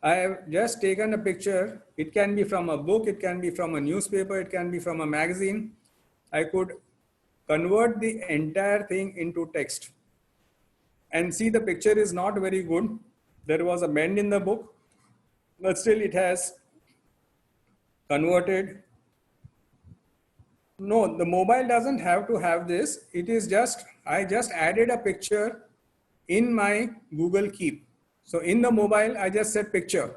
I have just taken a picture. It can be from a book, it can be from a newspaper, it can be from a magazine. I could convert the entire thing into text. And see, the picture is not very good. There was a bend in the book, but still it has converted. No, the mobile doesn't have to have this. It is just, I just added a picture in my Google Keep. So in the mobile, I just said picture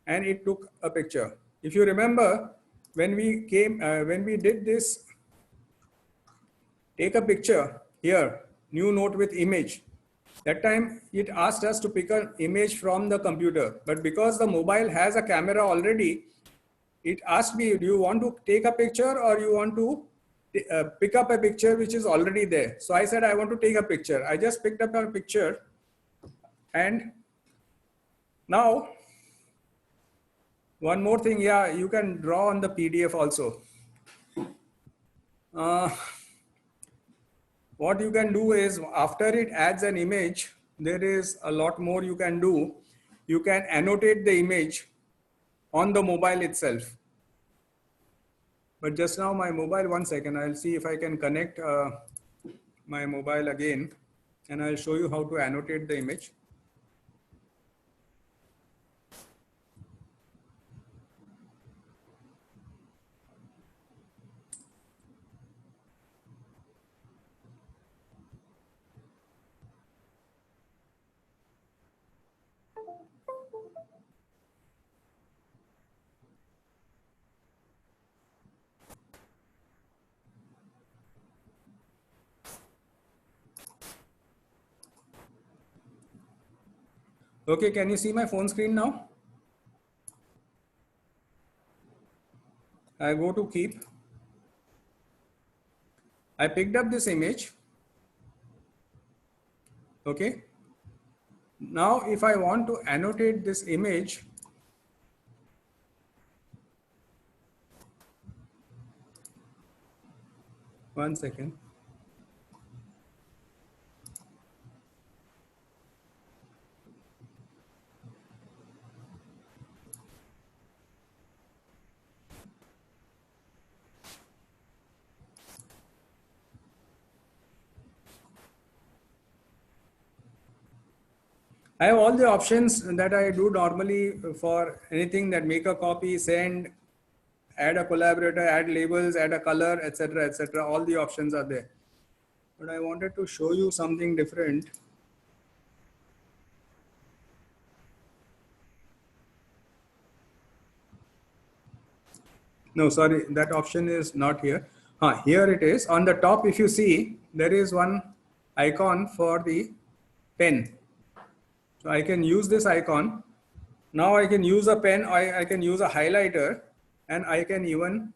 and it took a picture. If you remember, when we did this, take a picture here, new note with image. That time it asked us to pick an image from the computer, but because the mobile has a camera already, it asked me, do you want to take a picture or you want to pick up a picture which is already there? So I said, I want to take a picture. I just picked up a picture, and now one more thing, yeah, you can draw on the PDF also. What you can do is, after it adds an image, there is a lot more you can do. You can annotate the image on the mobile itself. But just now my mobile, 1 second, I'll see if I can connect my mobile again, and I'll show you how to annotate the image. Okay, can you see my phone screen now? I go to Keep. I picked up this image. Okay. Now, if I want to annotate this image, one second. I have all the options that I do normally for anything, that make a copy, send, add a collaborator, add labels, add a color, etc., etc. All the options are there. But I wanted to show you something different. No, sorry, that option is not here. Here it is. On the top, if you see, there is one icon for the pen. So I can use this icon. Now I can use a pen, I can use a highlighter, and I can even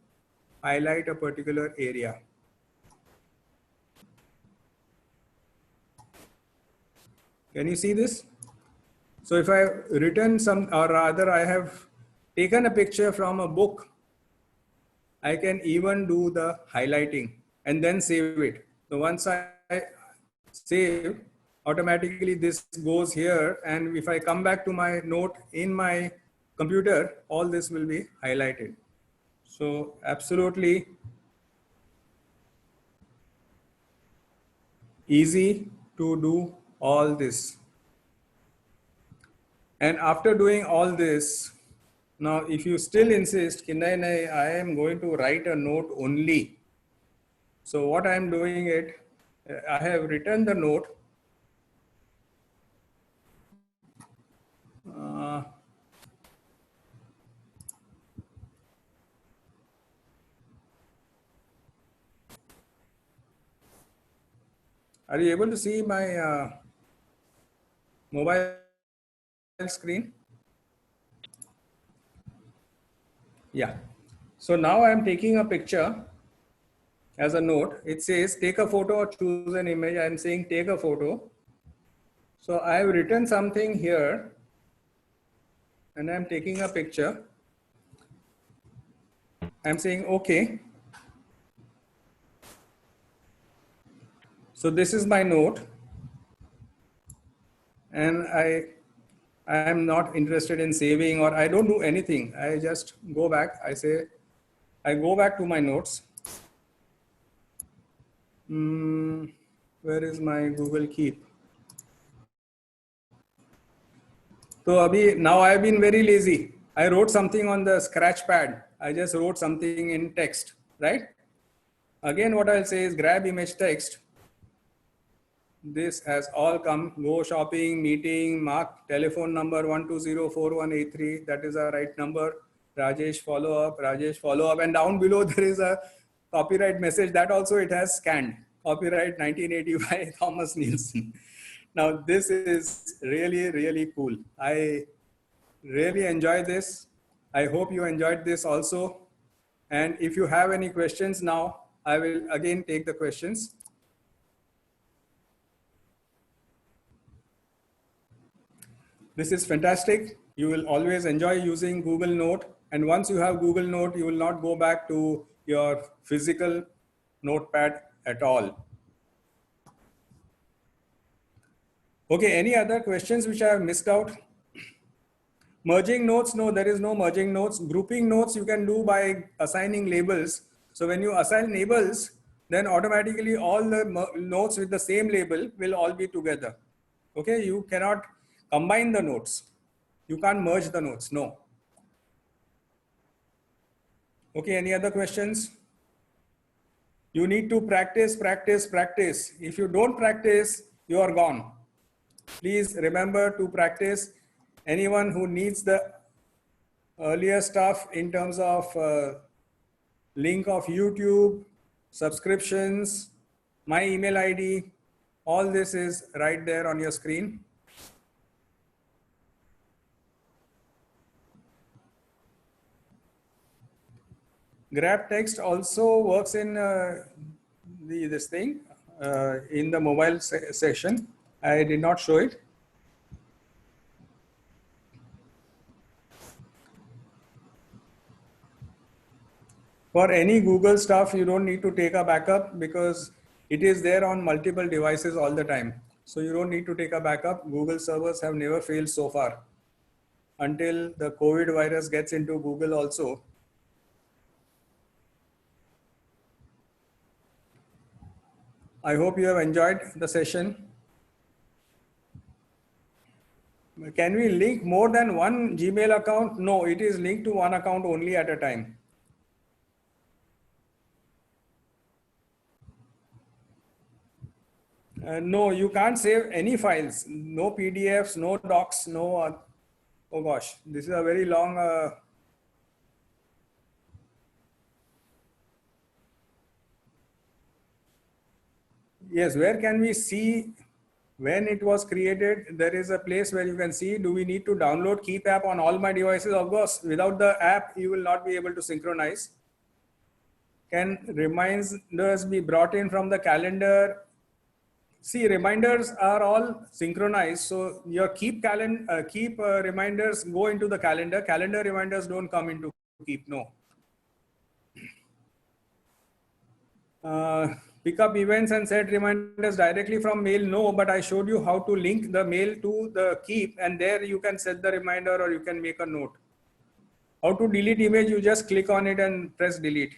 highlight a particular area. Can you see this? So if I have written some, or rather I have taken a picture from a book, I can even do the highlighting and then save it. So once I save, automatically this goes here, and if I come back to my note in my computer, all this will be highlighted. So absolutely easy to do all this. And after doing all this, now if you still insist, Kinai, I am going to write a note only. So what I am doing it, I have written the note. Are you able to see my mobile screen? Yeah. So now I am taking a picture as a note. It says take a photo or choose an image. I am saying take a photo. So I have written something here. and I'm taking a picture. I'm saying, okay. So this is my note, and I am not interested in saving, or I don't do anything. I just go back. I go back to my notes. Where is my Google Keep? So abhi, now I've been very lazy. I wrote something on the scratch pad. I just wrote something in text, right? Again, what I'll say is grab image text. This has all come. Go shopping, meeting, mark telephone number 1204183. That is our right number. Rajesh follow up. And down below there is a copyright message that also it has scanned. Copyright 1985 Thomas Nielsen. Now this is really, really cool. I really enjoy this. I hope you enjoyed this also. And if you have any questions now, I will again take the questions. This is fantastic. You will always enjoy using Google Note. And once you have Google Note, you will not go back to your physical notepad at all. Okay, any other questions which I have missed out? Merging notes, no, there is no merging notes. Grouping notes you can do by assigning labels. So when you assign labels, then automatically all the notes with the same label will all be together. Okay, you cannot combine the notes. You can't merge the notes, no. Okay, any other questions? You need to practice, practice, practice. If you don't practice, you are gone. Please remember to practice. Anyone who needs the earlier stuff in terms of link of YouTube, subscriptions, my email ID, all this is right there on your screen. Grab text also works in this thing in the mobile session. I did not show it. For any Google stuff, you don't need to take a backup because it is there on multiple devices all the time. So you don't need to take a backup. Google servers have never failed so far. Until the COVID virus gets into Google also. I hope you have enjoyed the session. Can we link more than one Gmail account? No, it is linked to one account only at a time. No, you can't save any files. No PDFs, no docs, no. Oh gosh, this is a very long. Yes, where can we see when it was created? There is a place where you can see, do we need to download Keep app on all my devices? Of course, without the app, you will not be able to synchronize. Can reminders be brought in from the calendar? See, reminders are all synchronized. So your keep reminders go into the calendar. Calendar reminders don't come into Keep, no. Pick up events and set reminders directly from mail, no, but I showed you how to link the mail to the Keep, and there you can set the reminder or you can make a note. How to delete image, you just click on it and press delete.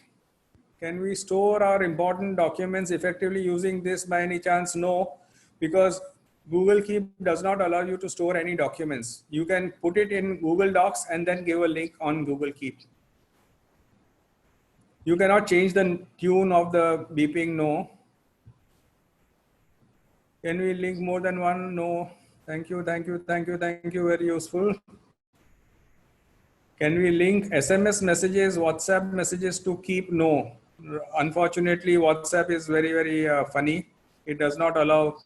Can we store our important documents effectively using this by any chance? No, because Google Keep does not allow you to store any documents. You can put it in Google Docs and then give a link on Google Keep. You cannot change the tune of the beeping, no. Can we link more than one? No. Thank you, thank you, thank you, thank you. Very useful. Can we link SMS messages, WhatsApp messages to Keep? No. Unfortunately, WhatsApp is very, very funny. It does not allow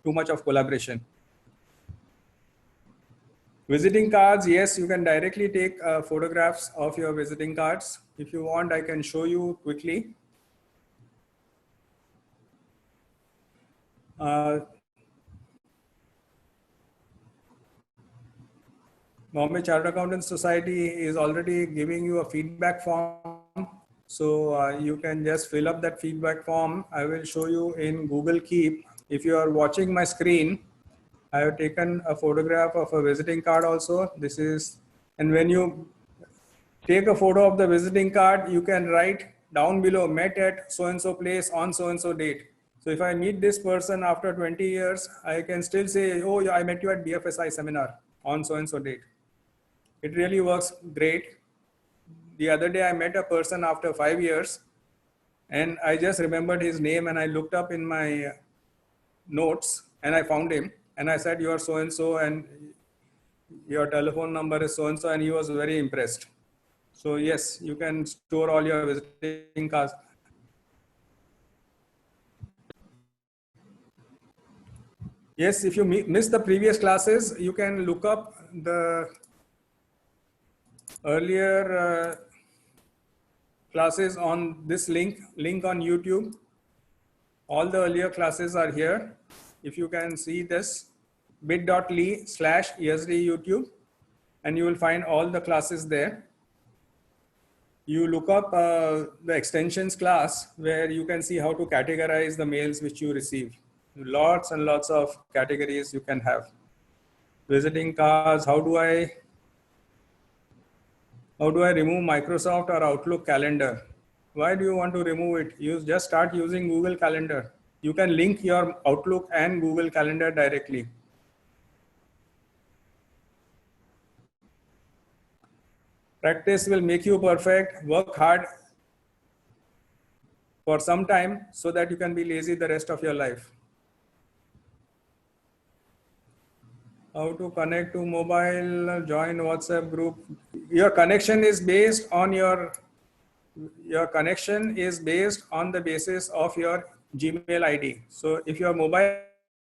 too much of collaboration. Visiting cards, yes, you can directly take photographs of your visiting cards. If you want, I can show you quickly. Bombay Chartered Accountants Society is already giving you a feedback form. So you can just fill up that feedback form. I will show you in Google Keep. If you are watching my screen, I have taken a photograph of a visiting card also. This is, and when you take a photo of the visiting card, you can write down below, met at so-and-so place on so-and-so date. So if I meet this person after 20 years, I can still say, oh, yeah, I met you at BFSI seminar on so-and-so date. It really works great. The other day I met a person after 5 years and I just remembered his name and I looked up in my notes and I found him and I said, you are so-and-so and your telephone number is so-and-so, and he was very impressed. So yes, you can store all your visiting cards. Yes, if you miss the previous classes, you can look up the earlier classes on this link on YouTube. All the earlier classes are here. If you can see this, bit.ly/ESD YouTube, and you will find all the classes there. You look up the extensions class where you can see how to categorize the mails which you receive. Lots and lots of categories you can have. Visiting cards, how do I remove Microsoft or Outlook calendar? Why do you want to remove it? You just start using Google Calendar. You can link your Outlook and Google Calendar directly. Practice will make you perfect. Work hard for some time so that you can be lazy the rest of your life. How to connect to mobile, join WhatsApp group. Your connection is based on your connection is based on the basis of your Gmail ID. So if your mobile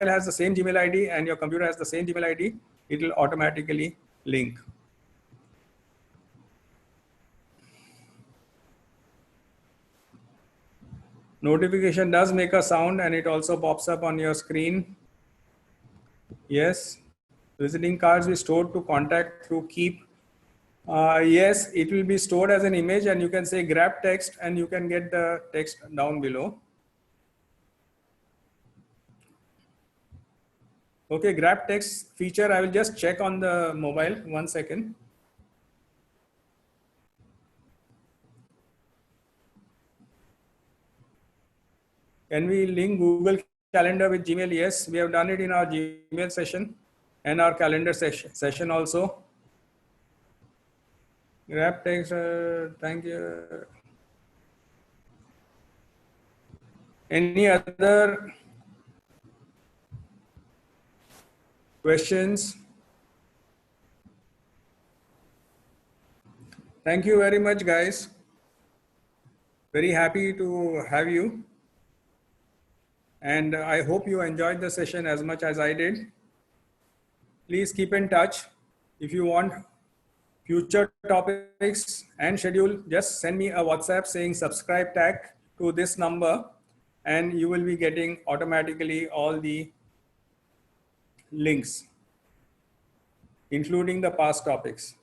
has the same Gmail ID and your computer has the same Gmail ID, it will automatically link. Notification does make a sound and it also pops up on your screen. Yes, visiting cards we stored to contact through Keep. Yes, it will be stored as an image and you can say grab text and you can get the text down below. Okay, grab text feature, I will just check on the mobile. 1 second. Can we link Google Calendar with Gmail? Yes, we have done it in our Gmail session and our calendar session also. Grab text, thank you. Any other questions? Thank you very much, guys. Very happy to have you. And I hope you enjoyed the session as much as I did. Please keep in touch. If you want future topics and schedule, just send me a WhatsApp saying subscribe tag to this number and you will be getting automatically all the links, including the past topics.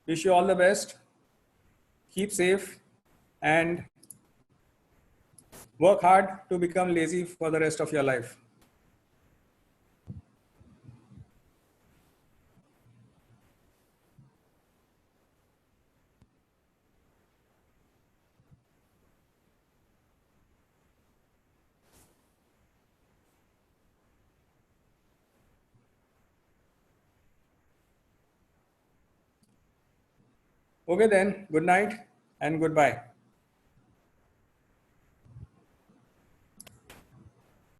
Wish you all the best. Keep safe and work hard to become lazy for the rest of your life. Okay then, good night and goodbye.